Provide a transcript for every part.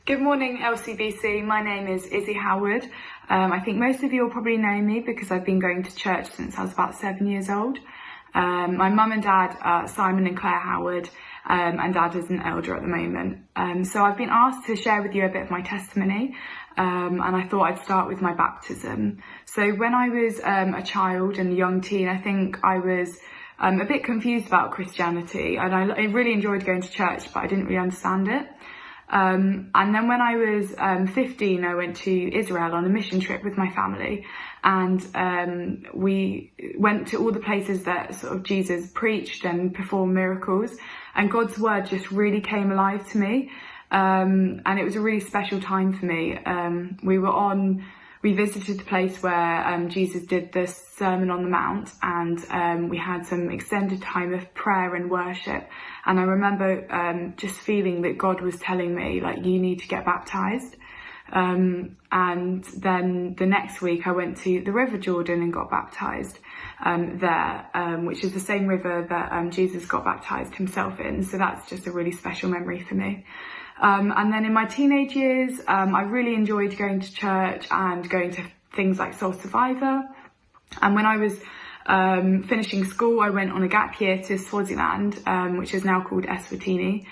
Good morning, LCBC. My name is Izzy Howard. I think most of you will probably know me because I've been going to church since I was about 7 years old. My mum and dad are Simon and Claire Howard, and dad is an elder at the moment. So I've been asked to share with you a bit of my testimony, and I thought I'd start with my baptism. So when I was a child and a young teen, I think I was a bit confused about Christianity, and I really enjoyed going to church, but I didn't really understand it. And then when I was 15, I went to Israel on a mission trip with my family, and we went to all the places that sort of Jesus preached and performed miracles, and God's word just really came alive to me, and it was a really special time for me. We visited the place where Jesus did the Sermon on the Mount, and we had some extended time of prayer and worship. And I remember just feeling that God was telling me, like, you need to get baptised. And then the next week I went to the River Jordan and got baptised there, which is the same river that Jesus got baptised himself in. So that's just a really special memory for me. And then in my teenage years, I really enjoyed going to church and going to things like Soul Survivor. And when I was finishing school, I went on a gap year to Swaziland, which is now called Eswatini,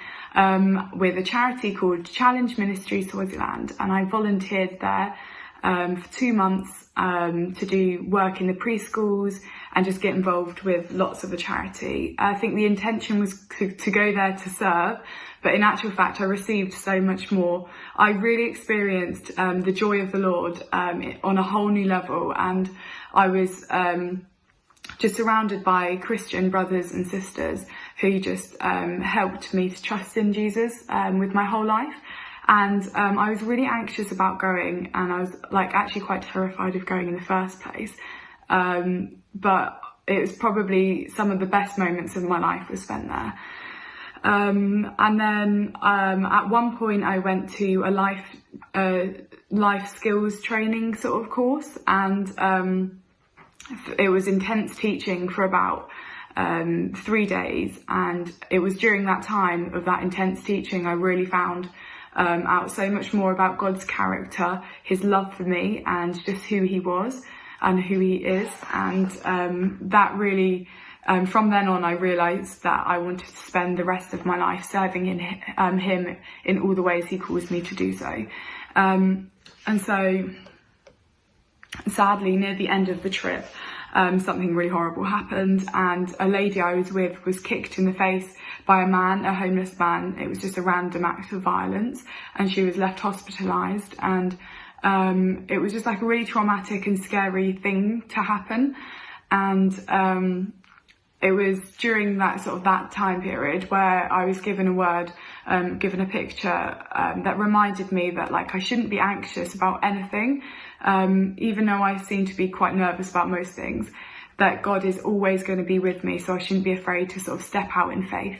with a charity called Challenge Ministry Swaziland. And I volunteered there for 2 months to do work in the preschools and just get involved with lots of the charity. I think the intention was to go there to serve, but in actual fact I received so much more. I really experienced the joy of the Lord on a whole new level, and I was just surrounded by Christian brothers and sisters who just helped me to trust in Jesus with my whole life. And I was really anxious about going, and I was actually quite terrified of going in the first place. But it was probably some of the best moments of my life were spent there. And then at one point I went to a life skills training sort of course, and it was intense teaching for about 3 days. And it was during that time of that intense teaching I really found out so much more about God's character, his love for me, and just who he was and who he is. And that really, from then on, I realised that I wanted to spend the rest of my life serving him in all the ways he calls me to do so. And so, sadly, near the end of the trip, something really horrible happened, and a lady I was with was kicked in the face by a man, a homeless man. It was just a random act of violence, and she was left hospitalised, and it was just like a really traumatic and scary thing to happen. And it was during that time period where I was given a word, given a picture that reminded me that I shouldn't be anxious about anything, even though I seem to be quite nervous about most things, that God is always going to be with me, so I shouldn't be afraid to sort of step out in faith.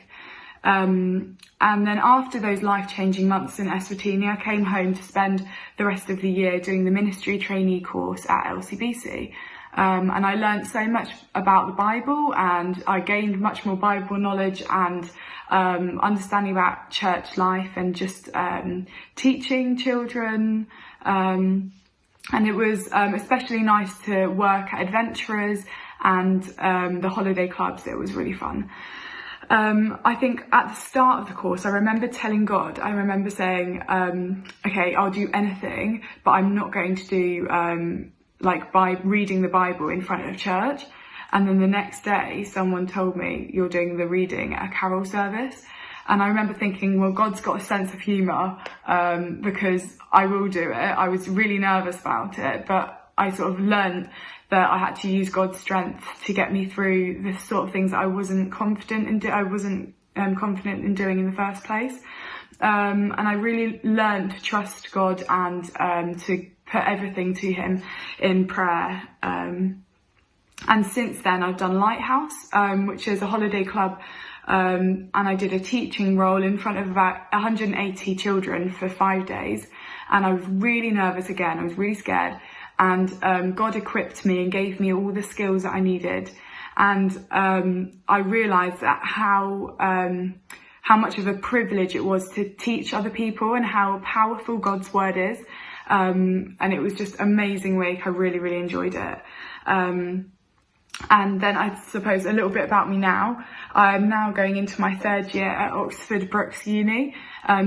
And then after those life-changing months in Eswatini, I came home to spend the rest of the year doing the ministry trainee course at LCBC. And I learned so much about the Bible, and I gained much more Bible knowledge and understanding about church life and just teaching children. And it was especially nice to work at Adventurers and the holiday clubs. It was really fun. I think at the start of the course, I remember telling God, I remember saying, okay, I'll do anything, but I'm not going to do by reading the Bible in front of church. And then the next day someone told me, you're doing the reading at a carol service. And I remember thinking, well, God's got a sense of humour, because I will do it. I was really nervous about it, but I sort of learned that I had to use God's strength to get me through the sort of things that I wasn't confident in confident in doing in the first place. And I really learned to trust God and to put everything to him in prayer. And since then I've done Lighthouse, which is a holiday club, and I did a teaching role in front of about 180 children for 5 days, and I was really nervous again. I was really scared, and God equipped me and gave me all the skills that I needed. And I realised that how how much of a privilege it was to teach other people and how powerful God's word is. And it was just amazing week. I really, really enjoyed it. And then I suppose a little bit about me now. I'm now going into my 3rd year at Oxford Brookes Uni,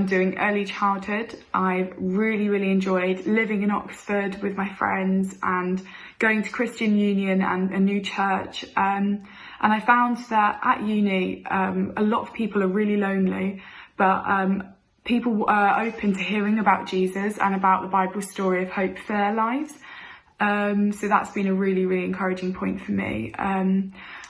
doing early childhood. I've really, really enjoyed living in Oxford with my friends and going to Christian Union and a new church. And I found that at uni, a lot of people are really lonely, but people are open to hearing about Jesus and about the Bible story of hope for their lives. So that's been a really, really encouraging point for me.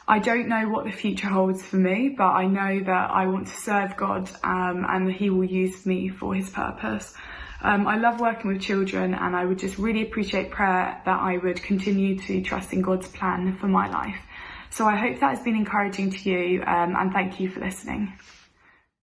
I don't know what the future holds for me, but I know that I want to serve God, and that he will use me for his purpose. I love working with children, and I would just really appreciate prayer that I would continue to trust in God's plan for my life. So I hope that has been encouraging to you, and thank you for listening.